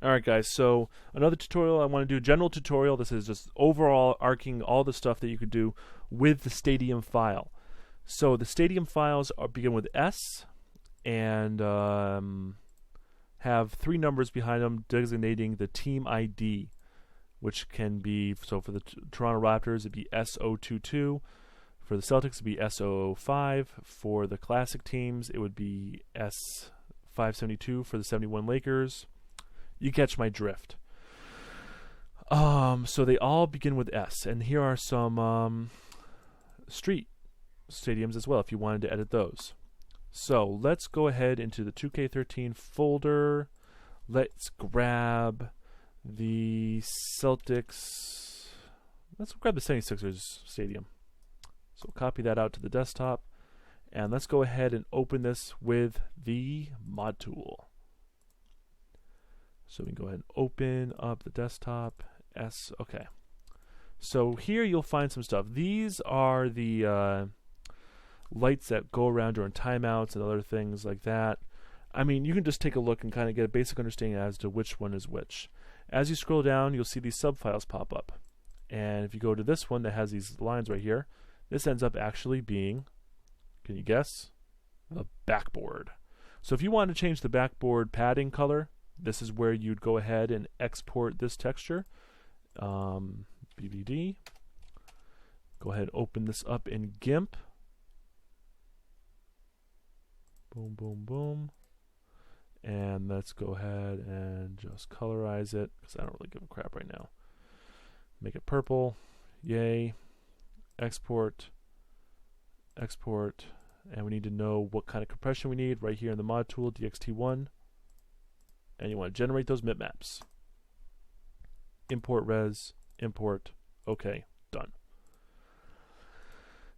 Alright guys, so another tutorial I want to do, general tutorial. This is just overall arcing all the stuff that you could do with the stadium file. So the stadium files begin with S and have three numbers behind them designating the team ID, which can be, so for the Toronto Raptors it'd be S022, for the Celtics it'd be S005, for the classic teams it would be S572 for the 71 Lakers. You catch my drift. So they all begin with S, and here are some street stadiums as well if you wanted to edit those. So let's go ahead into the 2K13 folder. Let's grab the Celtics. Let's grab the 76ers stadium. So copy that out to the desktop, and let's go ahead and open this with the mod tool. So we can go ahead and open up the desktop. Okay. So here you'll find some stuff. These are the lights that go around during timeouts and other things like that. I mean, you can just take a look and kind of get a basic understanding as to which one is which. As you scroll down, you'll see these subfiles pop up. And if you go to this one that has these lines right here, this ends up actually being, can you guess? The backboard. So if you want to change the backboard padding color, this is where you'd go ahead and export this texture. BBD. Go ahead and open this up in GIMP. Boom, boom, boom. And let's go ahead and just colorize it, because I don't really give a crap right now. Make it purple. Yay. Export. Export. And we need to know what kind of compression we need right here in the mod tool, DXT1. And you want to generate those bitmaps. Import res, import, okay, done.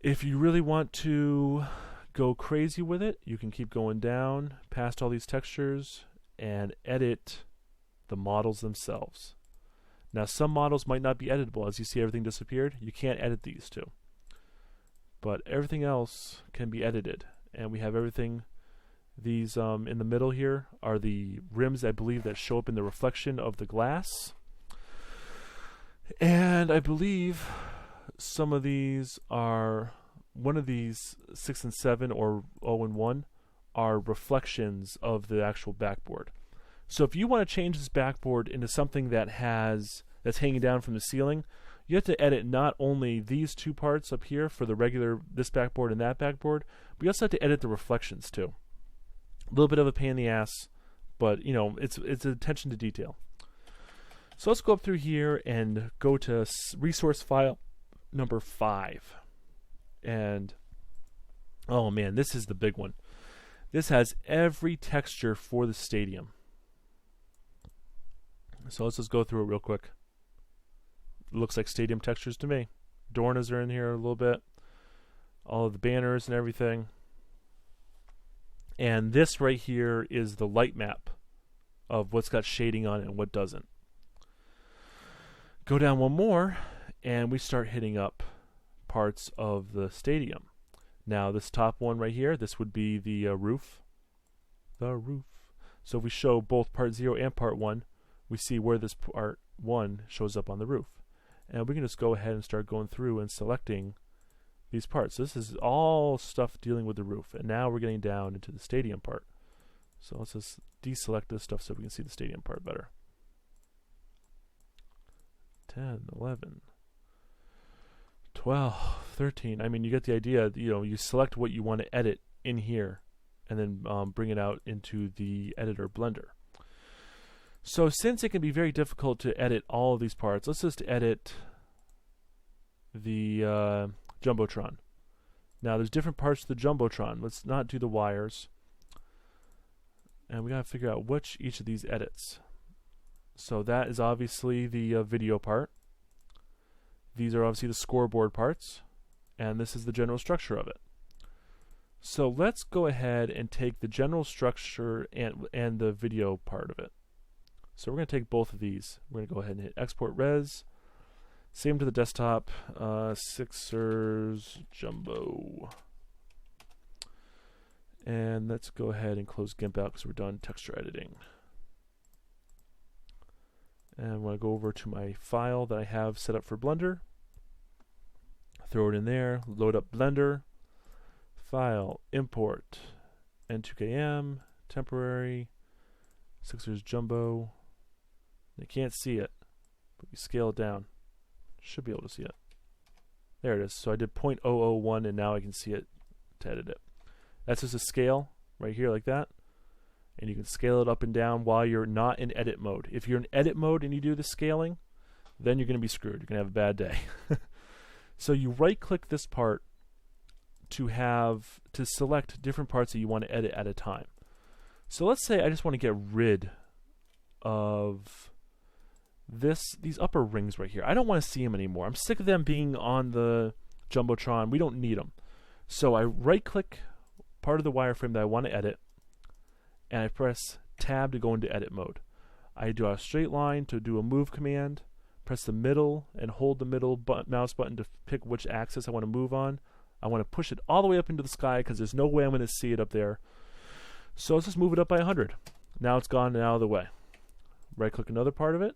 If you really want to go crazy with it, you can keep going down past all these textures and edit the models themselves. Now some models might not be editable. As you see, everything disappeared. You can't edit these two. But everything else can be edited. And we have everything. These in the middle here are the rims, I believe, that show up in the reflection of the glass. And I believe some of these are, one of these 6 and 7 or 0 and 1 are reflections of the actual backboard. So if you want to change this backboard into something that's hanging down from the ceiling, you have to edit not only these two parts up here for the regular, this backboard and that backboard, but you also have to edit the reflections too. A little bit of a pain in the ass, but you know, it's attention to detail. So let's go up through here and go to resource file number 5. And oh man, this is the big one. This has every texture for the stadium. So let's just go through it real quick. It looks like stadium textures to me. Dornas are in here a little bit. All of the banners and everything. And this right here is the light map of what's got shading on it and what doesn't. Go down one more, and we start hitting up parts of the stadium. Now this top one right here, this would be the roof. The roof. So if we show both part 0 and part 1, we see where this part 1 shows up on the roof. And we can just go ahead and start going through and selecting these parts. This is all stuff dealing with the roof, and now we're getting down into the stadium part. So let's just deselect this stuff so we can see the stadium part better. 10, 11, 12, 13. I mean, you get the idea. You know, you select what you want to edit in here, and then bring it out into the editor Blender. So since it can be very difficult to edit all of these parts, let's just edit the Jumbotron. Now there's different parts to the Jumbotron. Let's not do the wires. And we gotta figure out which each of these edits. So that is obviously the video part. These are obviously the scoreboard parts. And this is the general structure of it. So let's go ahead and take the general structure and the video part of it. So we're going to take both of these. We're going to go ahead and hit export res. Same to the desktop. Sixers Jumbo. And let's go ahead and close GIMP out because we're done texture editing. And I want to go over to my file that I have set up for Blender. Throw it in there, load up Blender, File, Import, N2KM, Temporary, Sixers Jumbo. You can't see it, but we scale it down. Should be able to see it. There it is. So I did 0.001 and now I can see it to edit it. That's just a scale right here like that. And you can scale it up and down while you're not in edit mode. If you're in edit mode and you do the scaling, then you're going to be screwed. You're going to have a bad day. So you right click this part to select different parts that you want to edit at a time. So let's say I just want to get rid of these upper rings right here. I don't want to see them anymore. I'm sick of them being on the Jumbotron. We don't need them. So I right click part of the wireframe that I want to edit, and I press tab to go into edit mode. I draw a straight line to do a move command, press the middle and hold the middle mouse button to pick which axis I want to move on. I want to push it all the way up into the sky because there's no way I'm going to see it up there. So let's just move it up by 100. Now it's gone and out of the way. Right click another part of it.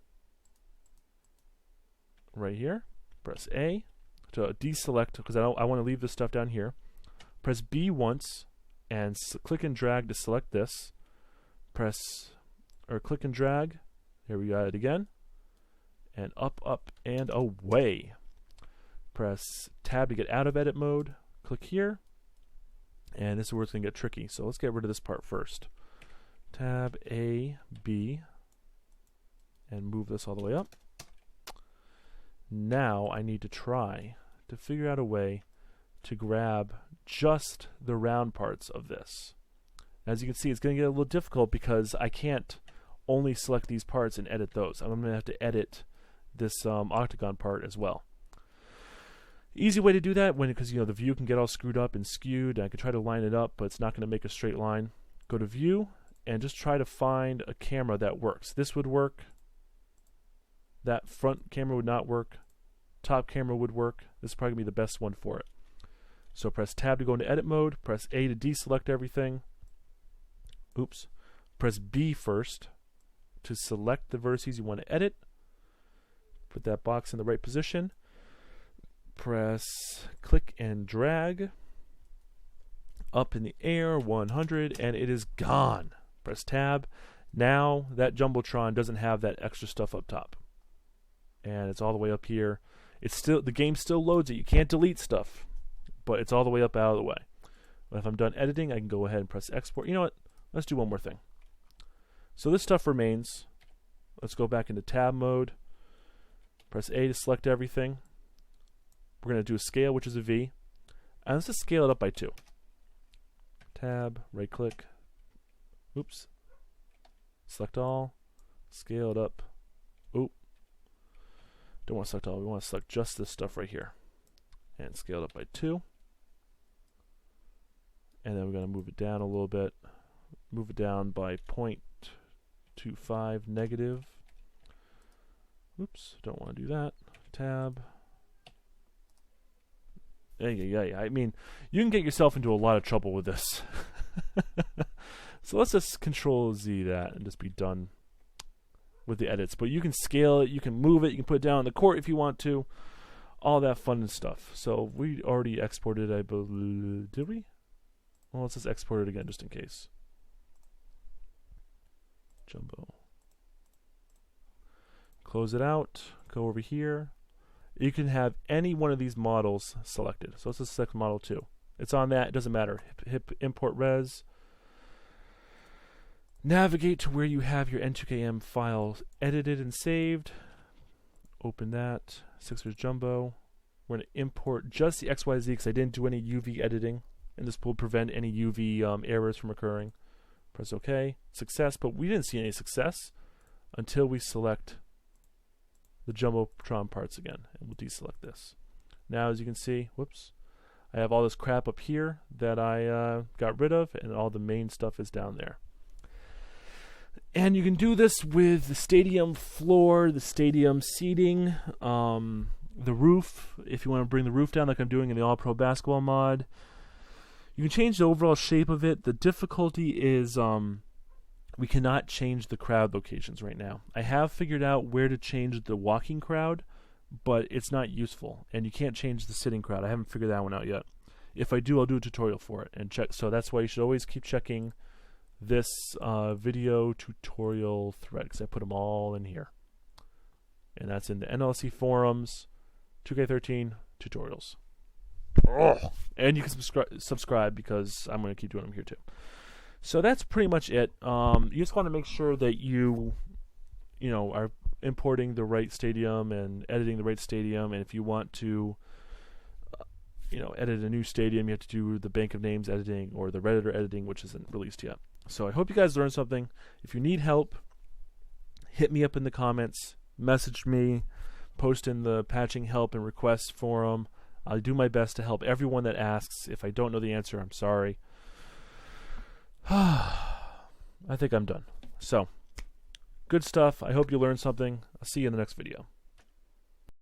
Right here. Press A to deselect because I want to leave this stuff down here. Press B once and click and drag to select this. Click and drag. Here we got it again. And up, up, and away. Press tab to get out of edit mode. Click here. And this is where it's going to get tricky. So let's get rid of this part first. Tab A, B, and move this all the way up. Now I need to try to figure out a way to grab just the round parts of this. As you can see, it's going to get a little difficult because I can't only select these parts and edit those. I'm going to have to edit this octagon part as well. Easy way to do that because the view can get all screwed up and skewed. And I could try to line it up, but it's not going to make a straight line. Go to View and just try to find a camera that works. This would work. That front camera would not work. Top camera would work. This is probably going to be the best one for it. So press tab to go into edit mode. Press A to deselect everything. Oops. Press B first to select the vertices you want to edit. Put that box in the right position. Press click and drag up in the air 100 and it is gone. Press tab. Now that Jumbotron doesn't have that extra stuff up top. And it's all the way up here. The game still loads it. You can't delete stuff, but it's all the way up out of the way. But if I'm done editing, I can go ahead and press export. You know what? Let's do one more thing. So this stuff remains. Let's go back into tab mode. Press A to select everything. We're going to do a scale, which is a V. And let's just scale it up by 2. Tab, right click. Oops. Select all. Scale it up. Oop. Don't want to select all. We want to select just this stuff right here. And scale it up by 2. And then we're going to move it down a little bit. Move it down by 0.25 negative. Oops, don't want to do that. Tab. I mean, you can get yourself into a lot of trouble with this. So let's just Control Z that and just be done with the edits. But you can scale it, you can move it, you can put it down in the court if you want to. All that fun stuff. So we already exported, I believe. Did we? Well, let's just export it again just in case. Jumbo. Close it out. Go over here. You can have any one of these models selected. So let's just select model 2. It's on that. It doesn't matter. Hit import res. Navigate to where you have your N2KM files edited and saved. Open that. Sixers Jumbo. We're going to import just the XYZ because I didn't do any UV editing. And this will prevent any UV errors from occurring. Press OK. Success. But we didn't see any success until we select the Jumbotron parts again. And we'll deselect this. Now, as you can see, whoops, I have all this crap up here that I got rid of, and all the main stuff is down there. And you can do this with the stadium floor, the stadium seating, the roof, if you want to bring the roof down like I'm doing in the All-Pro Basketball mod. You can change the overall shape of it. The difficulty is we cannot change the crowd locations right now. I have figured out where to change the walking crowd, but it's not useful, and you can't change the sitting crowd. I haven't figured that one out yet. If I do, I'll do a tutorial for it and check. So that's why you should always keep checking this video tutorial thread, because I put them all in here. And that's in the NLC forums, 2K13 tutorials. Oh. And you can subscribe because I'm going to keep doing them here too. So that's pretty much it. You just want to make sure that you are importing the right stadium and editing the right stadium. And if you want to edit a new stadium, you have to do the bank of names editing or the Redditor editing, which isn't released yet. So I hope you guys learned something. If you need help, hit me up in the comments, message me, post in the patching help and requests forum. I'll do my best to help everyone that asks. If I don't know the answer, I'm sorry. I think I'm done. So, good stuff. I hope you learned something. I'll see you in the next video.